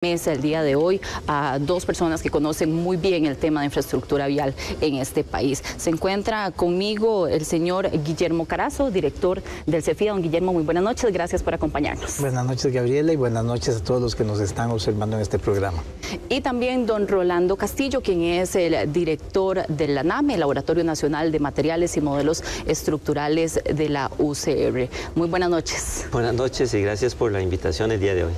Mesa el día de hoy a dos personas que conocen muy bien el tema de infraestructura vial en este país. Se encuentra conmigo el señor Guillermo Carazo, director del CEFIA. Don Guillermo, muy buenas noches, gracias por acompañarnos. Buenas noches, Gabriela, y buenas noches a todos los que nos están observando en este programa. Y también don Rolando Castillo, quien es el director de la NAME, el Laboratorio Nacional de Materiales y Modelos Estructurales de la UCR. Muy buenas noches. Buenas noches y gracias por la invitación el día de hoy.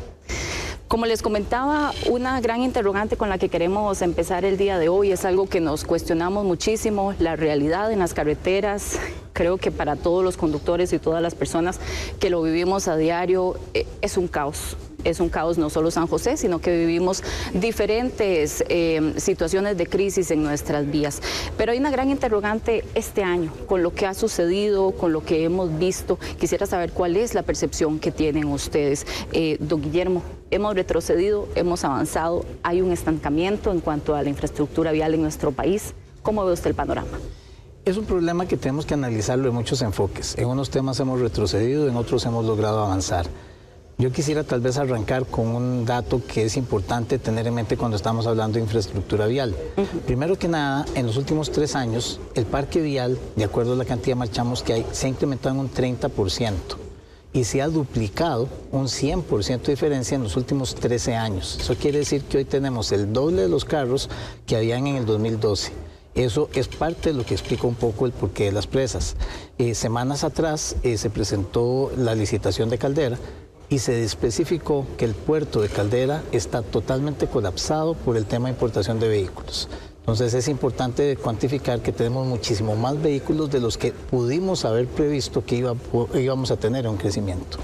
Como les comentaba, una gran interrogante con la que queremos empezar el día de hoy es algo que nos cuestionamos muchísimo, la realidad en las carreteras. Creo que para todos los conductores y todas las personas que lo vivimos a diario es un caos. Es un caos no solo San José, sino que vivimos diferentes situaciones de crisis en nuestras vías. Pero hay una gran interrogante este año, con lo que ha sucedido, con lo que hemos visto. Quisiera saber cuál es la percepción que tienen ustedes. Don Guillermo, hemos retrocedido, hemos avanzado, hay un estancamiento en cuanto a la infraestructura vial en nuestro país. ¿Cómo ve usted el panorama? Es un problema que tenemos que analizarlo en muchos enfoques. En unos temas hemos retrocedido, en otros hemos logrado avanzar. Yo quisiera tal vez arrancar con un dato que es importante tener en mente cuando estamos hablando de infraestructura vial. Primero que nada, en los últimos 3 años, el parque vial, de acuerdo a la cantidad de marchamos que hay, se ha incrementado en un 30% y se ha duplicado un 100% de diferencia en los últimos 13 años. Eso quiere decir que hoy tenemos el doble de los carros que habían en el 2012. Eso es parte de lo que explica un poco el porqué de las presas. Semanas atrás se presentó la licitación de Caldera, y se especificó que el puerto de Caldera está totalmente colapsado por el tema de importación de vehículos. Entonces es importante cuantificar que tenemos muchísimo más vehículos de los que pudimos haber previsto que íbamos a tener un crecimiento.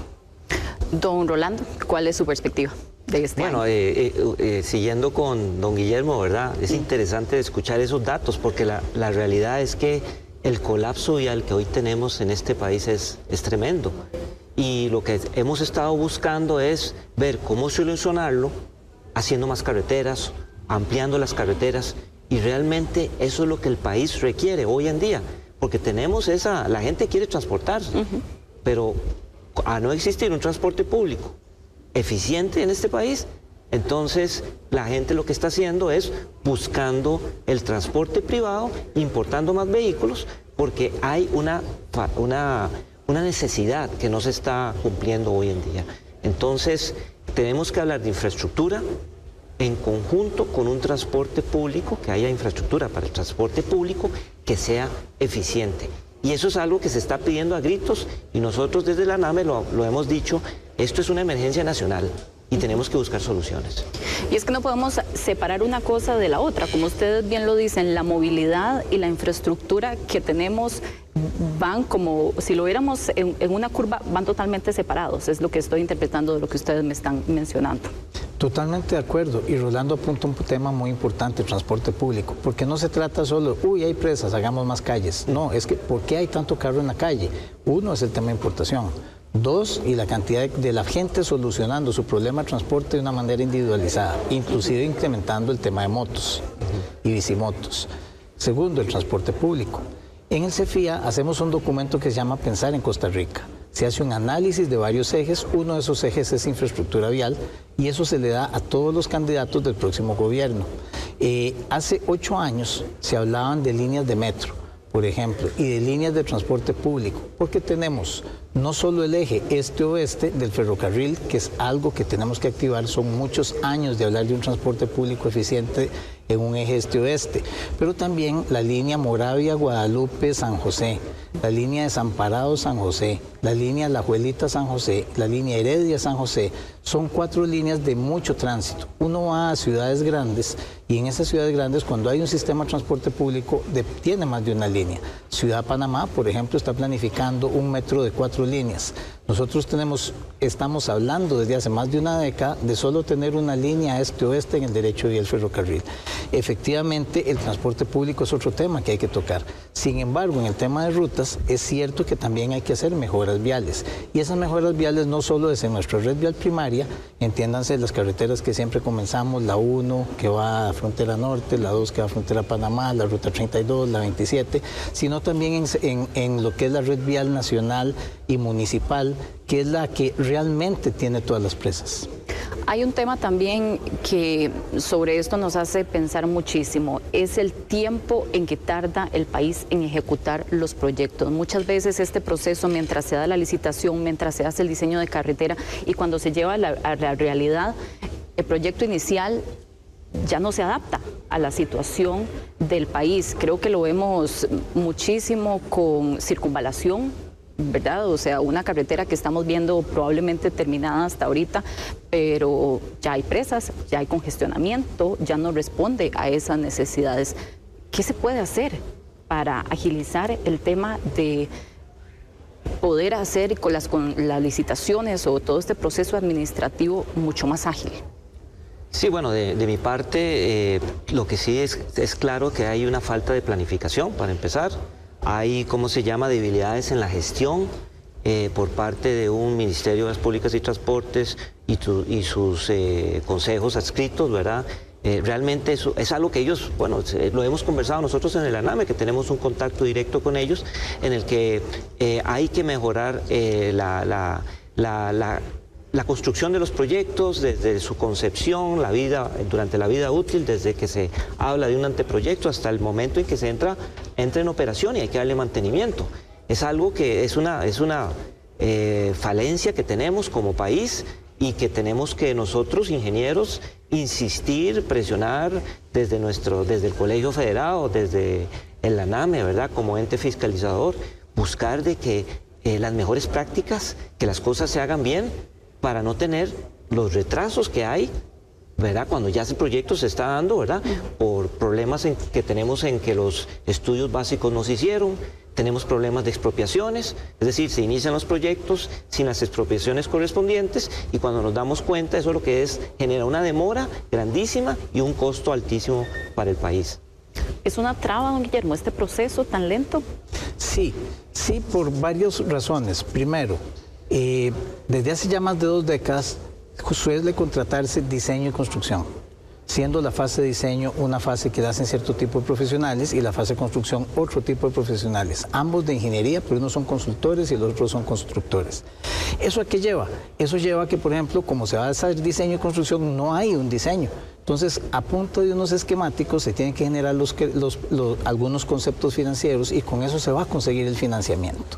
Don Rolando, ¿cuál es su perspectiva de este año? Siguiendo con don Guillermo, ¿verdad? Es interesante escuchar esos datos porque la realidad es que el colapso vial que hoy tenemos en este país es tremendo. Y lo que hemos estado buscando es ver cómo solucionarlo, haciendo más carreteras, ampliando las carreteras, y realmente eso es lo que el país requiere hoy en día, porque tenemos la gente quiere transportarse, pero a no existir un transporte público eficiente en este país, entonces la gente lo que está haciendo es buscando el transporte privado, importando más vehículos, porque hay una necesidad que no se está cumpliendo hoy en día. Entonces, tenemos que hablar de infraestructura en conjunto con un transporte público, que haya infraestructura para el transporte público que sea eficiente. Y eso es algo que se está pidiendo a gritos y nosotros desde la NAME lo hemos dicho, esto es una emergencia nacional y tenemos que buscar soluciones. Y es que no podemos separar una cosa de la otra. Como ustedes bien lo dicen, la movilidad y la infraestructura que tenemos van como, si lo viéramos en una curva, van totalmente separados. Es lo que estoy interpretando de lo que ustedes me están mencionando. Totalmente de acuerdo. Y Rolando apunta un tema muy importante, el transporte público. Porque no se trata solo, hay presas, hagamos más calles. No, es que ¿por qué hay tanto carro en la calle? Uno es el tema de importación. 2, y la cantidad de la gente solucionando su problema de transporte de una manera individualizada, inclusive incrementando el tema de motos y bicimotos. Segundo, el transporte público. En el CEFIA hacemos un documento que se llama Pensar en Costa Rica. Se hace un análisis de varios ejes, uno de esos ejes es infraestructura vial y eso se le da a todos los candidatos del próximo gobierno. Hace 8 años se hablaban de líneas de metro, por ejemplo, y de líneas de transporte público, porque tenemos no solo el eje este-oeste del ferrocarril, que es algo que tenemos que activar, son muchos años de hablar de un transporte público eficiente en un eje este-oeste, pero también la línea Moravia-Guadalupe-San José, la línea Desamparado-San José, la línea La Juelita-San José, la línea Heredia-San José, son 4 líneas de mucho tránsito. Uno va a ciudades grandes y en esas ciudades grandes cuando hay un sistema de transporte público tiene más de una línea. Ciudad Panamá, por ejemplo, está planificando un metro de 4 líneas. Nosotros estamos hablando desde hace más de una década de solo tener una línea este-oeste en el derecho y el ferrocarril. Efectivamente, el transporte público es otro tema que hay que tocar. Sin embargo, en el tema de rutas, es cierto que también hay que hacer mejoras viales. Y esas mejoras viales no solo es en nuestra red vial primaria, entiéndanse las carreteras que siempre comenzamos, la 1 que va a frontera norte, la 2 que va a frontera Panamá, la ruta 32, la 27, sino también en lo que es la red vial nacional y municipal, que es la que realmente tiene todas las presas. Hay un tema también que sobre esto nos hace pensar muchísimo, es el tiempo en que tarda el país en ejecutar los proyectos. Muchas veces este proceso, mientras se da la licitación, mientras se hace el diseño de carretera y cuando se lleva a la realidad, el proyecto inicial ya no se adapta a la situación del país. Creo que lo vemos muchísimo con Circunvalación, ¿verdad? O sea, una carretera que estamos viendo probablemente terminada hasta ahorita, pero ya hay presas, ya hay congestionamiento, ya no responde a esas necesidades. ¿Qué se puede hacer para agilizar el tema de poder hacer con las licitaciones o todo este proceso administrativo mucho más ágil? Sí, bueno, de mi parte, lo que sí es claro que hay una falta de planificación, para empezar. Hay, ¿cómo se llama?, debilidades en la gestión por parte de un Ministerio de Obras Públicas y Transportes y sus consejos adscritos, ¿verdad? Realmente eso es algo que ellos, bueno, lo hemos conversado nosotros en el ANAME, que tenemos un contacto directo con ellos, en el que hay que mejorar la construcción de los proyectos desde su concepción, durante la vida útil, desde que se habla de un anteproyecto hasta el momento en que se entra en operación y hay que darle mantenimiento. Es algo que es una falencia que tenemos como país y que tenemos que nosotros, ingenieros, insistir, presionar desde el Colegio Federado, desde el ANAME, ¿verdad?, como ente fiscalizador, buscar de que las mejores prácticas, que las cosas se hagan bien, para no tener los retrasos que hay, ¿verdad?, cuando ya ese proyecto se está dando, ¿verdad?, por problemas que tenemos en que los estudios básicos no se hicieron, tenemos problemas de expropiaciones, es decir, se inician los proyectos sin las expropiaciones correspondientes y cuando nos damos cuenta eso lo que genera una demora grandísima y un costo altísimo para el país. ¿Es una traba, don Guillermo, este proceso tan lento? Sí, por varias razones. Primero, desde hace ya más de 2 décadas suele contratarse diseño y construcción, siendo la fase de diseño una fase que hacen cierto tipo de profesionales y la fase de construcción otro tipo de profesionales, ambos de ingeniería, pero unos son consultores y los otros son constructores. ¿Eso a qué lleva? Eso lleva a que, por ejemplo, como se va a hacer diseño y construcción, no hay un diseño. Entonces, a punto de unos esquemáticos se tienen que generar algunos conceptos financieros y con eso se va a conseguir el financiamiento.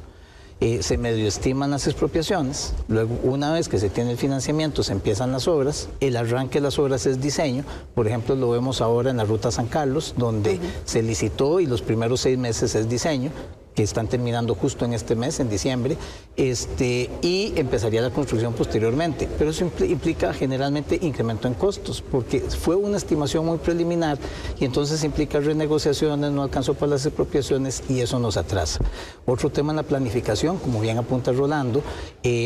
Se medio estiman las expropiaciones, luego una vez que se tiene el financiamiento se empiezan las obras, el arranque de las obras es diseño, por ejemplo lo vemos ahora en la ruta San Carlos, donde se licitó y los primeros 6 meses es diseño, que están terminando justo en este mes, en diciembre, y empezaría la construcción posteriormente. Pero eso implica generalmente incremento en costos, porque fue una estimación muy preliminar y entonces implica renegociaciones, no alcanzó para las expropiaciones y eso nos atrasa. Otro tema en la planificación, como bien apunta Rolando,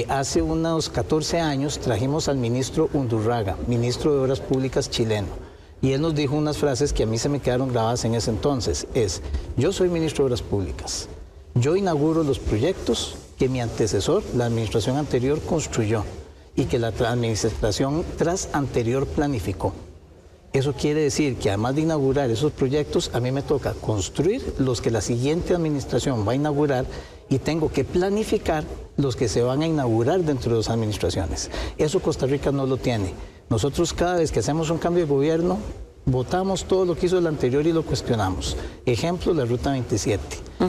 hace unos 14 años trajimos al ministro Undurraga, ministro de Obras Públicas chileno. Y él nos dijo unas frases que a mí se me quedaron grabadas en ese entonces. Yo soy ministro de Obras Públicas. Yo inauguro los proyectos que mi antecesor, la administración anterior, construyó y que la administración tras anterior planificó. Eso quiere decir que además de inaugurar esos proyectos, a mí me toca construir los que la siguiente administración va a inaugurar y tengo que planificar los que se van a inaugurar dentro de las administraciones. Eso Costa Rica no lo tiene. Nosotros cada vez que hacemos un cambio de gobierno, votamos todo lo que hizo el anterior y lo cuestionamos. Ejemplo, la Ruta 27.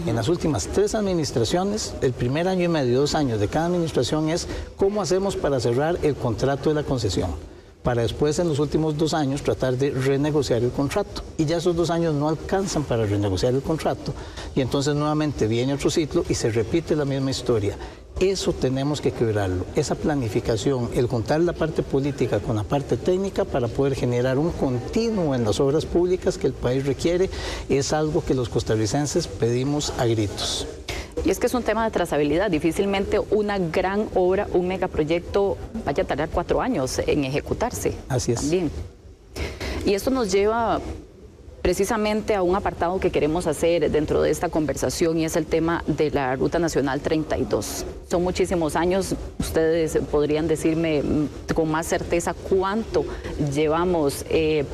En las últimas 3 administraciones, el primer año y medio, 2 años de cada administración es cómo hacemos para cerrar el contrato de la concesión, para después en los últimos 2 años tratar de renegociar el contrato. Y ya esos 2 años no alcanzan para renegociar el contrato y entonces nuevamente viene otro ciclo y se repite la misma historia. Eso tenemos que quebrarlo, esa planificación, el juntar la parte política con la parte técnica para poder generar un continuo en las obras públicas que el país requiere, es algo que los costarricenses pedimos a gritos. Y es que es un tema de trazabilidad, difícilmente una gran obra, un megaproyecto vaya a tardar 4 años en ejecutarse. Así es. También. Y esto nos lleva precisamente a un apartado que queremos hacer dentro de esta conversación, y es el tema de la Ruta Nacional 32. Son muchísimos años, ustedes podrían decirme con más certeza cuánto llevamos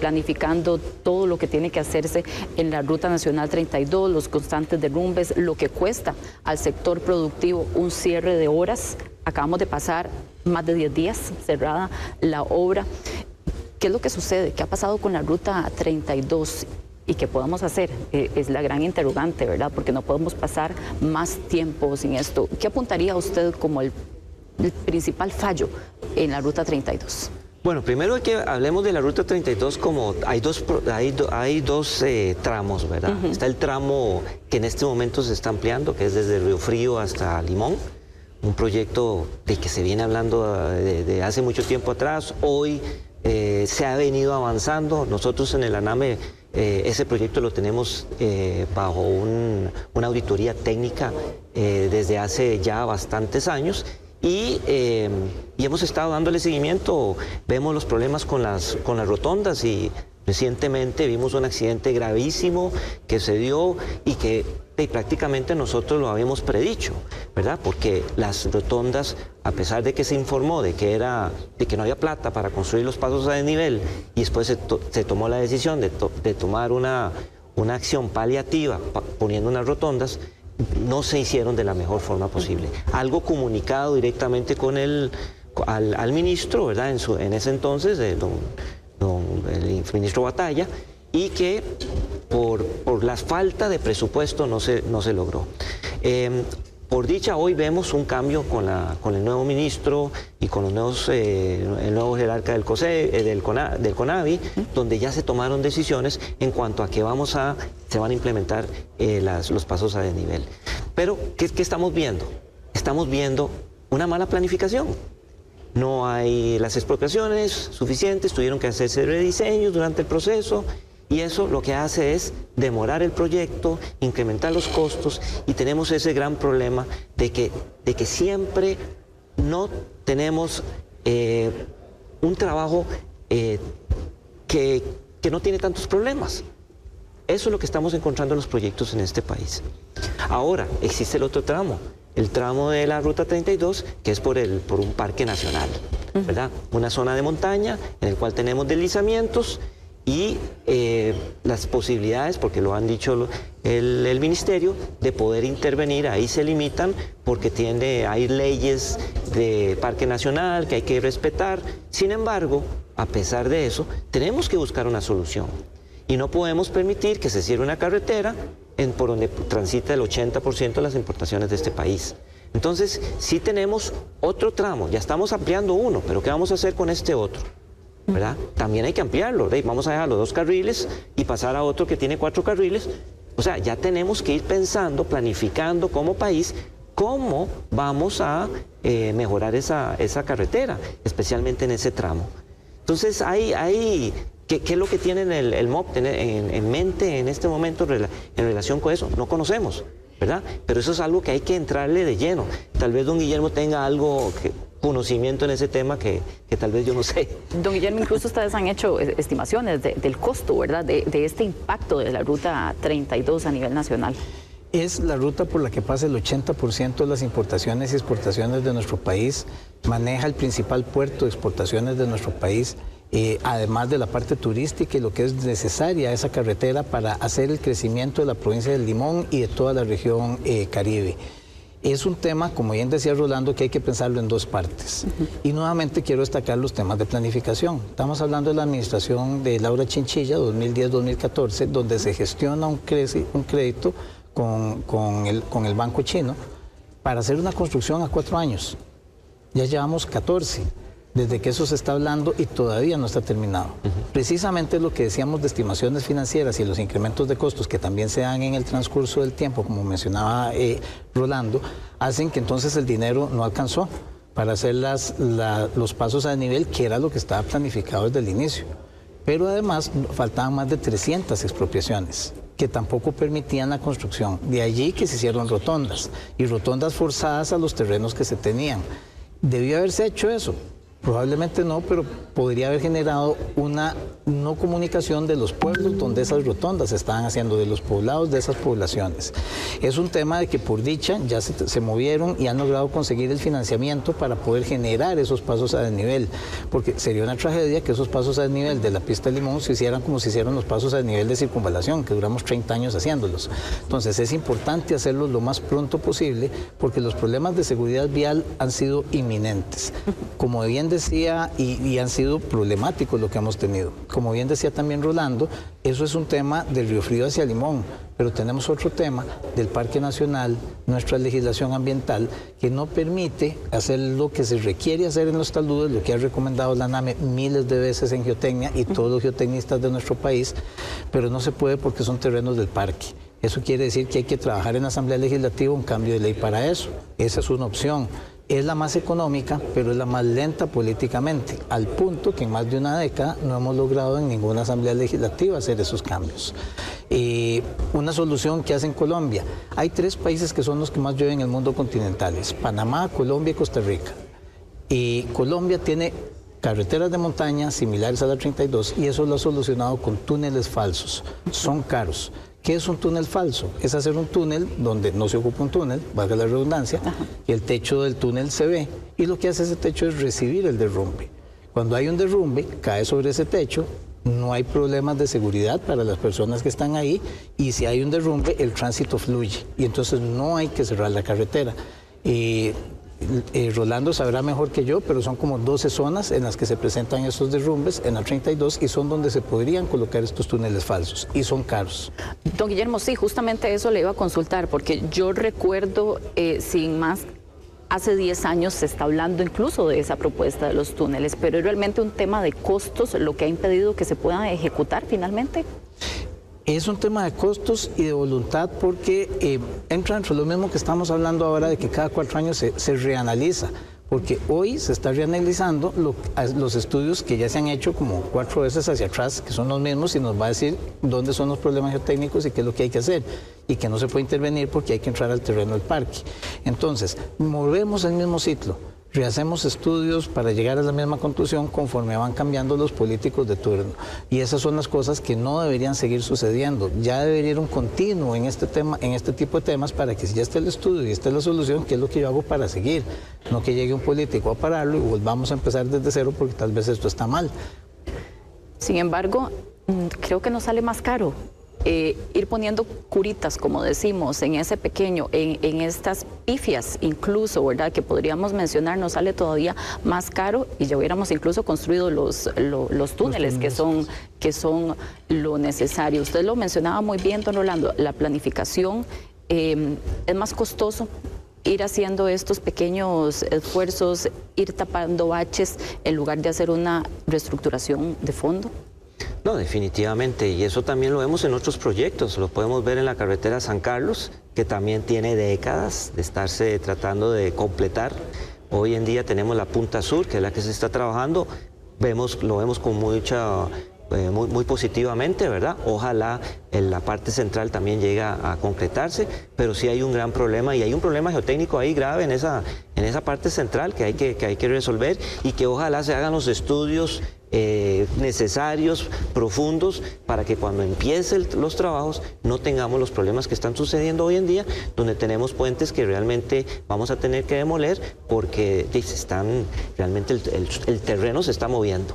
planificando todo lo que tiene que hacerse en la Ruta Nacional 32, los constantes derrumbes, lo que cuesta al sector productivo un cierre de horas. Acabamos de pasar más de 10 días cerrada la obra. ¿Qué es lo que sucede? ¿Qué ha pasado con la Ruta 32? ¿Y qué podemos hacer? Es la gran interrogante, ¿verdad? Porque no podemos pasar más tiempo sin esto. ¿Qué apuntaría usted como el principal fallo en la Ruta 32? Bueno, primero que hablemos de la Ruta 32 como hay dos tramos, ¿verdad? Está el tramo que en este momento se está ampliando, que es desde Río Frío hasta Limón, un proyecto del que se viene hablando de hace mucho tiempo atrás. Hoy se ha venido avanzando. Nosotros en el ANAME ese proyecto lo tenemos bajo una auditoría técnica desde hace ya bastantes años y hemos estado dándole seguimiento. Vemos los problemas con las rotondas y recientemente vimos un accidente gravísimo que se dio y que prácticamente nosotros lo habíamos predicho, ¿verdad? Porque las rotondas, a pesar de que se informó de que no había plata para construir los pasos a desnivel y después se tomó la decisión de tomar una acción paliativa poniendo unas rotondas, no se hicieron de la mejor forma posible. Algo comunicado directamente con al ministro, ¿verdad? En ese entonces, el ministro Batalla, y que por la falta de presupuesto no se logró. Por dicha, hoy vemos un cambio con el nuevo ministro y con el nuevo jerarca del CONAVI, donde ya se tomaron decisiones en cuanto a que se van a implementar los pasos a desnivel. Pero, ¿qué estamos viendo? Estamos viendo una mala planificación. No hay las expropiaciones suficientes, tuvieron que hacerse rediseños durante el proceso. Y eso lo que hace es demorar el proyecto, incrementar los costos, y tenemos ese gran problema de que siempre no tenemos un trabajo que no tiene tantos problemas. Eso es lo que estamos encontrando en los proyectos en este país. Ahora, existe el otro tramo, el tramo de la Ruta 32, que es por un parque nacional, ¿verdad? Una zona de montaña en el cual tenemos deslizamientos, y las posibilidades, porque lo han dicho el ministerio, de poder intervenir, ahí se limitan porque hay leyes de parque nacional que hay que respetar. Sin embargo, a pesar de eso, tenemos que buscar una solución y no podemos permitir que se cierre una carretera por donde transita el 80% de las importaciones de este país. Entonces, sí tenemos otro tramo, ya estamos ampliando uno, pero ¿qué vamos a hacer con este otro? ¿Verdad? También hay que ampliarlo, ¿verdad? Vamos a dejar los 2 carriles y pasar a otro que tiene 4 carriles. O sea, ya tenemos que ir pensando, planificando como país cómo vamos a mejorar esa carretera, especialmente en ese tramo. Entonces, ¿qué es lo que tiene el MOP en mente en este momento en relación con eso? No conocemos, ¿verdad? Pero eso es algo que hay que entrarle de lleno. Tal vez don Guillermo tenga conocimiento en ese tema que tal vez yo no sé. Don Guillermo, incluso ustedes han hecho estimaciones del costo, ¿verdad? De este impacto de la Ruta 32 a nivel nacional. Es la ruta por la que pasa el 80% de las importaciones y exportaciones de nuestro país, maneja el principal puerto de exportaciones de nuestro país, además de la parte turística y lo que es necesaria esa carretera para hacer el crecimiento de la provincia del Limón y de toda la región Caribe. Es un tema, como bien decía Rolando, que hay que pensarlo en 2 partes. Y nuevamente quiero destacar los temas de planificación. Estamos hablando de la administración de Laura Chinchilla, 2010-2014, donde se gestiona un crédito con el banco chino para hacer una construcción a 4 años. Ya llevamos 14 desde que eso se está hablando y todavía no está terminado. Precisamente lo que decíamos de estimaciones financieras y los incrementos de costos que también se dan en el transcurso del tiempo, como mencionaba Rolando, hacen que entonces el dinero no alcanzó para hacer los pasos a nivel, que era lo que estaba planificado desde el inicio. Pero además faltaban más de 300 expropiaciones que tampoco permitían la construcción. De allí que se hicieron rotondas, y rotondas forzadas a los terrenos que se tenían. ¿Debió haberse hecho eso? Probablemente no, pero podría haber generado una no comunicación de los pueblos donde esas rotondas se estaban haciendo, de los poblados de esas poblaciones. Es un tema de que por dicha ya se movieron y han logrado conseguir el financiamiento para poder generar esos pasos a desnivel, porque sería una tragedia que esos pasos a desnivel de la pista de Limón se hicieran como se hicieron los pasos a desnivel de circunvalación, que duramos 30 años haciéndolos. Entonces es importante hacerlos lo más pronto posible, porque los problemas de seguridad vial han sido inminentes. Como bien decía, y han sido problemáticos lo que hemos tenido. Como bien decía también Rolando, eso es un tema del Río Frío hacia Limón, pero tenemos otro tema del Parque Nacional, nuestra legislación ambiental, que no permite hacer lo que se requiere hacer en los taludes, lo que ha recomendado la NAME miles de veces en geotecnia y todos los geotecnistas de nuestro país, pero no se puede porque son terrenos del parque. Eso quiere decir que hay que trabajar en la Asamblea Legislativa un cambio de ley para eso. Esa es una opción. Es la más económica, pero es la más lenta políticamente, al punto que en más de una década no hemos logrado en ninguna asamblea legislativa hacer esos cambios. Una solución que hace en Colombia. Hay 3 países que son los que más llueven en el mundo continental: Panamá, Colombia y Costa Rica. Y Colombia tiene carreteras de montaña similares a la 32 y eso lo ha solucionado con túneles falsos. Son caros. ¿Qué es un túnel falso? Es hacer un túnel donde no se ocupa un túnel, valga la redundancia, y el techo del túnel se ve, y lo que hace ese techo es recibir el derrumbe. Cuando hay un derrumbe, cae sobre ese techo, no hay problemas de seguridad para las personas que están ahí, y si hay un derrumbe, el tránsito fluye, y entonces no hay que cerrar la carretera. Rolando sabrá mejor que yo, pero son como 12 zonas en las que se presentan estos derrumbes en la 32 y son donde se podrían colocar estos túneles falsos y son caros. Don Guillermo, sí, justamente eso le iba a consultar, porque yo recuerdo, sin más, hace 10 años se está hablando incluso de esa propuesta de los túneles, pero es realmente un tema de costos lo que ha impedido que se puedan ejecutar finalmente. Es un tema de costos y de voluntad porque entra entre lo mismo que estamos hablando ahora de que cada 4 años se reanaliza, porque hoy se está reanalizando los estudios que ya se han hecho como 4 veces hacia atrás, que son los mismos, y nos va a decir dónde son los problemas geotécnicos y qué es lo que hay que hacer, y que no se puede intervenir porque hay que entrar al terreno del parque. Entonces, movemos el mismo ciclo. Rehacemos estudios para llegar a la misma conclusión conforme van cambiando los políticos de turno. Y esas son las cosas que no deberían seguir sucediendo. Ya debería ir un continuo en este tema, en este tipo de temas, para que si ya está el estudio y está la solución, ¿qué es lo que yo hago para seguir? No que llegue un político a pararlo y volvamos a empezar desde cero porque tal vez esto está mal. Sin embargo, creo que nos sale más caro ir poniendo curitas, como decimos, en ese pequeño, en estas pifias incluso, ¿verdad? Que podríamos mencionar, nos sale todavía más caro y ya hubiéramos incluso construido los túneles que son lo necesario. Usted lo mencionaba muy bien, don Rolando, la planificación es más costoso. Ir haciendo estos pequeños esfuerzos, ir tapando baches en lugar de hacer una reestructuración de fondo. No, definitivamente, y eso también lo vemos en otros proyectos, lo podemos ver en la carretera San Carlos, que también tiene décadas de estarse tratando de completar. Hoy en día tenemos la Punta Sur, que es la que se está trabajando, lo vemos con muy positivamente, ¿verdad? Ojalá en la parte central también llegue a concretarse, pero sí hay un gran problema, y hay un problema geotécnico ahí grave en esa parte central que hay que resolver, y que ojalá se hagan los estudios necesarios, profundos, para que cuando empiecen los trabajos no tengamos los problemas que están sucediendo hoy en día, donde tenemos puentes que realmente vamos a tener que demoler porque realmente el terreno se está moviendo.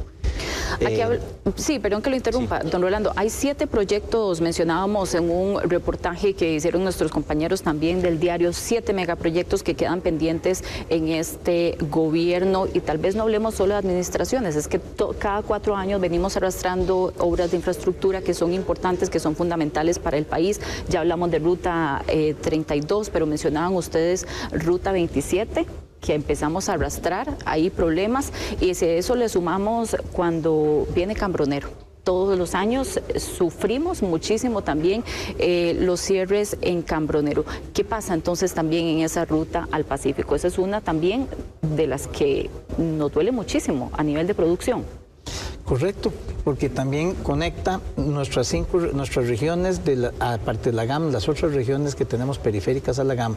Sí, perdón que lo interrumpa, sí. Don Rolando, hay 7 proyectos, mencionábamos en un reportaje que hicieron nuestros compañeros también del diario, 7 megaproyectos que quedan pendientes en este gobierno, y tal vez no hablemos solo de administraciones, es que cada 4 años venimos arrastrando obras de infraestructura que son importantes, que son fundamentales para el país. Ya hablamos de Ruta 32, pero mencionaban ustedes Ruta 27. Que empezamos a arrastrar, hay problemas, y si a eso le sumamos cuando viene Cambronero. Todos los años sufrimos muchísimo también los cierres en Cambronero. ¿Qué pasa entonces también en esa ruta al Pacífico? Esa es una también de las que nos duele muchísimo a nivel de producción. Correcto, porque también conecta nuestras regiones, aparte de la GAM, las otras regiones que tenemos periféricas a la GAM,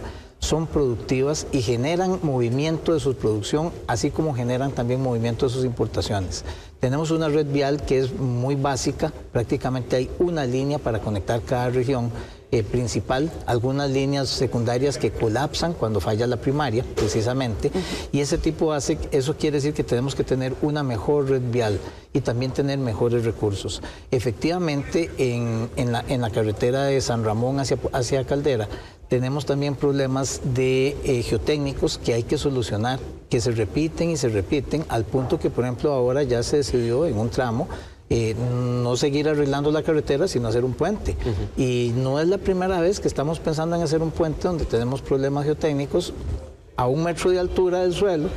son productivas y generan movimiento de su producción, así como generan también movimiento de sus importaciones. Tenemos una red vial que es muy básica, prácticamente hay una línea para conectar cada región principal, algunas líneas secundarias que colapsan cuando falla la primaria, precisamente, y eso quiere decir que tenemos que tener una mejor red vial y también tener mejores recursos. Efectivamente, en la carretera de San Ramón hacia Caldera, tenemos también problemas de geotécnicos que hay que solucionar, que se repiten y se repiten, al punto que, por ejemplo, ahora ya se decidió en un tramo no seguir arreglando la carretera, sino hacer un puente. Y no es la primera vez que estamos pensando en hacer un puente donde tenemos problemas geotécnicos a 1 metro de altura del suelo,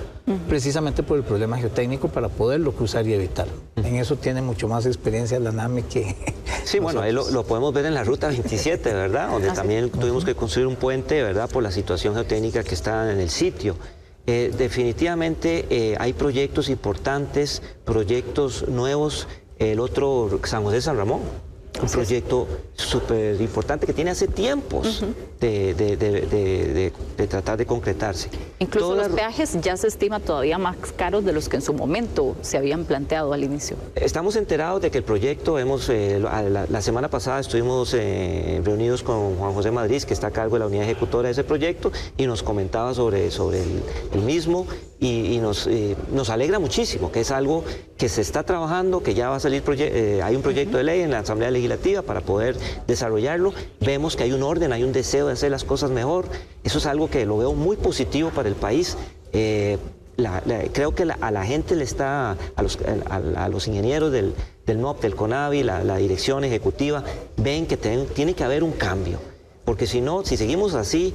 precisamente por el problema geotécnico, para poderlo cruzar y evitar. En eso tiene mucho más experiencia la NAMI que... Sí, bueno, ahí lo podemos ver en la Ruta 27, ¿verdad? Donde también tuvimos que construir un puente, ¿verdad? Por la situación geotécnica que está en el sitio. Definitivamente hay proyectos importantes, proyectos nuevos. El otro, San José San Ramón, un proyecto súper importante que tiene hace tiempos de tratar de concretarse. Incluso los peajes ya se estima todavía más caros de los que en su momento se habían planteado al inicio. Estamos enterados de que el proyecto, la semana pasada estuvimos reunidos con Juan José Madrid, que está a cargo de la unidad ejecutora de ese proyecto, y nos comentaba sobre el mismo, y nos alegra muchísimo, que es algo que se está trabajando, que ya va a salir, hay un proyecto de ley en la Asamblea Legislativa para poder desarrollarlo. Vemos que hay un orden, hay un deseo de hacer las cosas mejor. Eso es algo que lo veo muy positivo para el país. Creo que a la gente le está, a los ingenieros del NOP, del CONAVI, la dirección ejecutiva, ven que tiene que haber un cambio, porque si no, si seguimos así,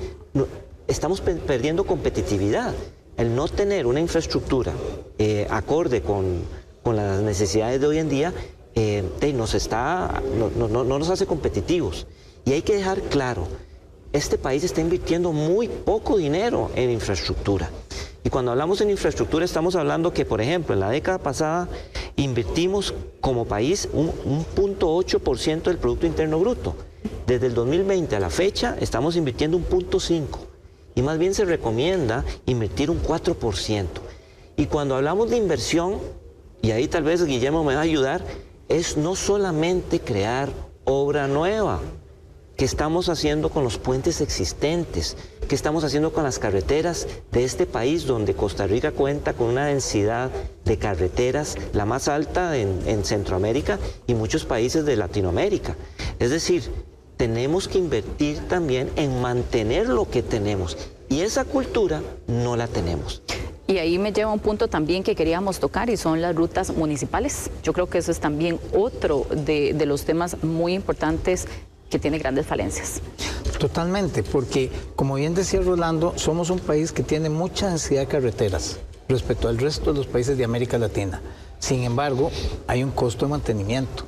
estamos perdiendo competitividad. El no tener una infraestructura acorde con las necesidades de hoy en día no nos hace competitivos. Y hay que dejar claro, este país está invirtiendo muy poco dinero en infraestructura. Y cuando hablamos en infraestructura estamos hablando que, por ejemplo, en la década pasada invertimos como país un 0.8% del Producto Interno Bruto. Desde el 2020 a la fecha estamos invirtiendo un 0.5%. Y más bien se recomienda invertir un 4%. Y cuando hablamos de inversión, y ahí tal vez Guillermo me va a ayudar, es no solamente crear obra nueva. ¿Qué estamos haciendo con los puentes existentes? ¿Qué estamos haciendo con las carreteras de este país, donde Costa Rica cuenta con una densidad de carreteras la más alta en Centroamérica y muchos países de Latinoamérica? Es decir, tenemos que invertir también en mantener lo que tenemos, y esa cultura no la tenemos. Y ahí me lleva a un punto también que queríamos tocar, y son las rutas municipales. Yo creo que eso es también otro de los temas muy importantes que tiene grandes falencias. Totalmente, porque como bien decía Rolando, somos un país que tiene mucha densidad de carreteras respecto al resto de los países de América Latina. Sin embargo, hay un costo de mantenimiento.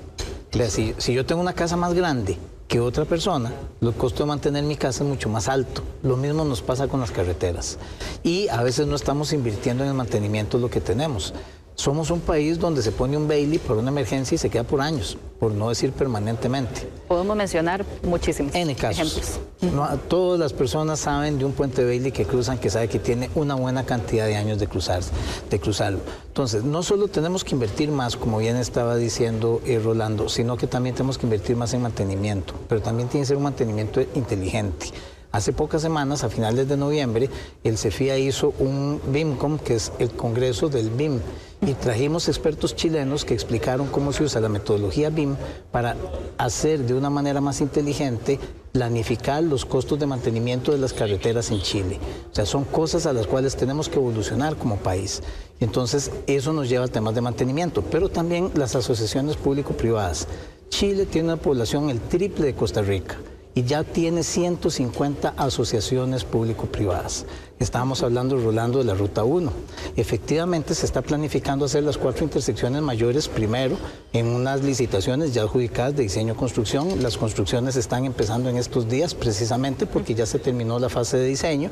O sea, si yo tengo una casa más grande que otra persona, el costo de mantener mi casa es mucho más alto. Lo mismo nos pasa con las carreteras. Y a veces no estamos invirtiendo en el mantenimiento de lo que tenemos. Somos un país donde se pone un Bailey por una emergencia y se queda por años, por no decir permanentemente. Podemos mencionar muchísimos ejemplos. No, todas las personas saben de un puente de Bailey que cruzan, que sabe que tiene una buena cantidad de años de cruzarlo. Entonces, no solo tenemos que invertir más, como bien estaba diciendo Rolando, sino que también tenemos que invertir más en mantenimiento, pero también tiene que ser un mantenimiento inteligente. Hace pocas semanas, a finales de noviembre, el CEFIA hizo un BIMCOM, que es el Congreso del BIM, y trajimos expertos chilenos que explicaron cómo se usa la metodología BIM para hacer de una manera más inteligente, planificar los costos de mantenimiento de las carreteras en Chile. O sea, son cosas a las cuales tenemos que evolucionar como país. Y entonces, eso nos lleva a temas de mantenimiento, pero también las asociaciones público-privadas. Chile tiene una población el triple de Costa Rica, y ya tiene 150 asociaciones público-privadas. Estábamos hablando, Rolando, de la Ruta 1. Efectivamente, se está planificando hacer las 4 intersecciones mayores primero en unas licitaciones ya adjudicadas de diseño-construcción. Las construcciones están empezando en estos días, precisamente porque ya se terminó la fase de diseño,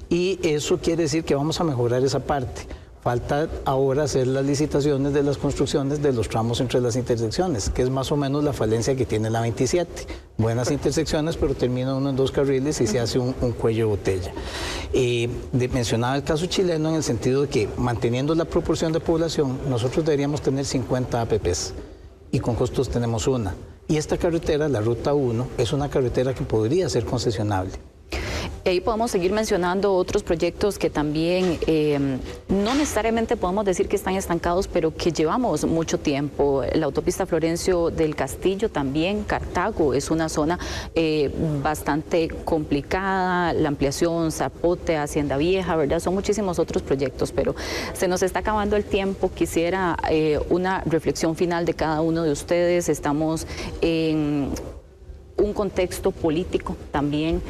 y eso quiere decir que vamos a mejorar esa parte. Falta ahora hacer las licitaciones de las construcciones de los tramos entre las intersecciones, que es más o menos la falencia que tiene la 27. Buenas intersecciones, pero termina uno en 2 carriles y se hace un cuello de botella. Mencionaba el caso chileno en el sentido de que, manteniendo la proporción de población, nosotros deberíamos tener 50 APPs y con costos tenemos una. Y esta carretera, la Ruta 1, es una carretera que podría ser concesionable. Y ahí podemos seguir mencionando otros proyectos que también no necesariamente podemos decir que están estancados, pero que llevamos mucho tiempo. La autopista Florencio del Castillo también, Cartago, es una zona bastante complicada, la ampliación, Zapote, Hacienda Vieja, ¿verdad? Son muchísimos otros proyectos, pero se nos está acabando el tiempo. Quisiera una reflexión final de cada uno de ustedes. Estamos en un contexto político también.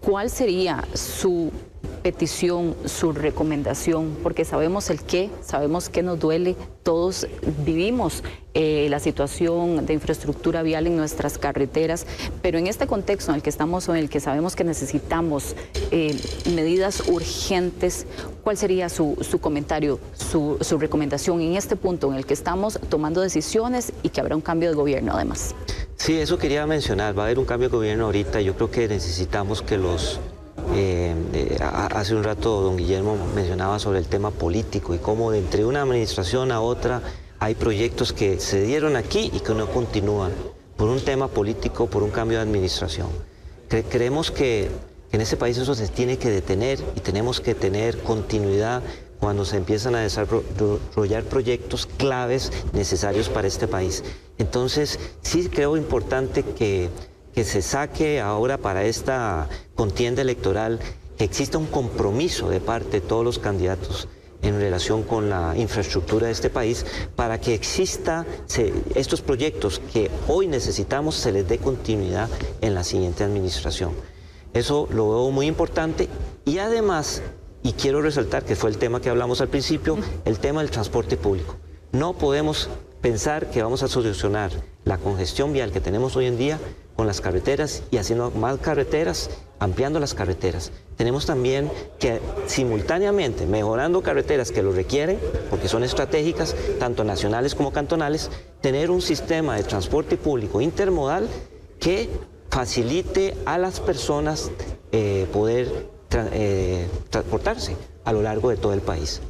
¿Cuál sería su petición, su recomendación? Porque sabemos el qué, sabemos qué nos duele, todos vivimos la situación de infraestructura vial en nuestras carreteras, pero en este contexto en el que estamos o en el que sabemos que necesitamos medidas urgentes, ¿cuál sería su comentario, su recomendación en este punto en el que estamos tomando decisiones y que habrá un cambio de gobierno además? Sí, eso quería mencionar. Va a haber un cambio de gobierno ahorita. Yo creo que necesitamos que hace un rato don Guillermo mencionaba sobre el tema político y cómo de entre una administración a otra hay proyectos que se dieron aquí y que no continúan por un tema político, por un cambio de administración. Creemos que en este país eso se tiene que detener y tenemos que tener continuidad cuando se empiezan a desarrollar proyectos claves necesarios para este país. Entonces, sí creo importante que se saque ahora para esta contienda electoral, que exista un compromiso de parte de todos los candidatos en relación con la infraestructura de este país, para que exista estos proyectos que hoy necesitamos, se les dé continuidad en la siguiente administración. Eso lo veo muy importante y además, y quiero resaltar que fue el tema que hablamos al principio, el tema del transporte público. No podemos pensar que vamos a solucionar la congestión vial que tenemos hoy en día con las carreteras y haciendo más carreteras, ampliando las carreteras. Tenemos también que simultáneamente, mejorando carreteras que lo requieren, porque son estratégicas, tanto nacionales como cantonales, tener un sistema de transporte público intermodal que facilite a las personas poder transportarse a lo largo de todo el país.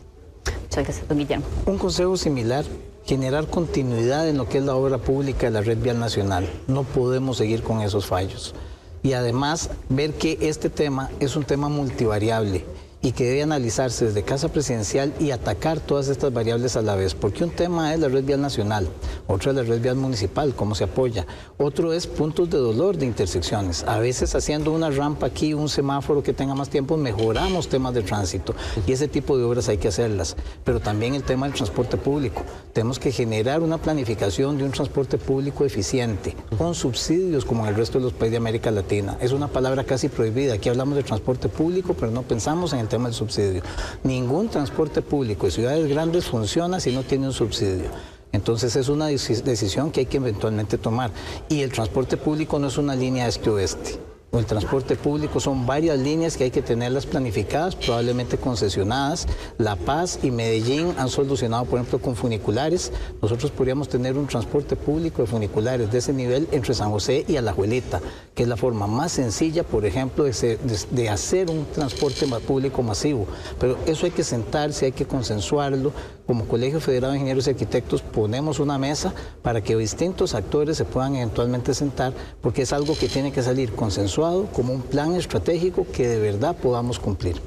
Muchas gracias, don Guillermo. Un consejo similar: generar continuidad en lo que es la obra pública de la red vial nacional. No podemos seguir con esos fallos. Y además, ver que este tema es un tema multivariable y que debe analizarse desde Casa Presidencial y atacar todas estas variables a la vez, porque un tema es la red vial nacional, otro es la red vial municipal, cómo se apoya, otro es puntos de dolor de intersecciones. A veces haciendo una rampa aquí, un semáforo que tenga más tiempo, mejoramos temas de tránsito y ese tipo de obras hay que hacerlas, pero también el tema del transporte público. Tenemos que generar una planificación de un transporte público eficiente, con subsidios como en el resto de los países de América Latina. Es una palabra casi prohibida, aquí hablamos de transporte público, pero no pensamos en el tema del subsidio. Ningún transporte público de ciudades grandes funciona si no tiene un subsidio. Entonces es una decisión que hay que eventualmente tomar. Y el transporte público no es una línea este-oeste. El transporte público son varias líneas que hay que tenerlas planificadas, probablemente concesionadas. La Paz y Medellín han solucionado, por ejemplo, con funiculares. Nosotros podríamos tener un transporte público de funiculares de ese nivel entre San José y Alajuelita, que es la forma más sencilla, por ejemplo, de hacer un transporte público masivo. Pero eso hay que sentarse, hay que consensuarlo. Como Colegio Federado de Ingenieros y Arquitectos ponemos una mesa para que distintos actores se puedan eventualmente sentar, porque es algo que tiene que salir consensuado como un plan estratégico que de verdad podamos cumplir.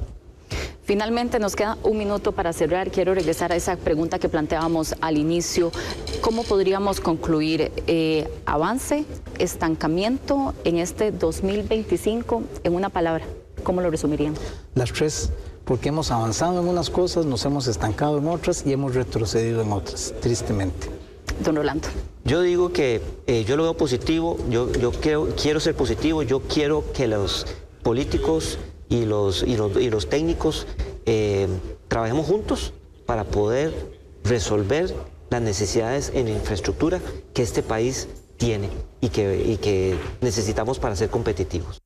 Finalmente nos queda un minuto para cerrar. Quiero regresar a esa pregunta que planteábamos al inicio. ¿Cómo podríamos concluir avance, estancamiento en este 2025 en una palabra? ¿Cómo lo resumirían? Las tres. Porque hemos avanzado en unas cosas, nos hemos estancado en otras y hemos retrocedido en otras, tristemente. Don Rolando. Yo digo que yo lo veo positivo, yo quiero ser positivo, yo quiero que los políticos y los técnicos trabajemos juntos para poder resolver las necesidades en infraestructura que este país tiene y que necesitamos para ser competitivos.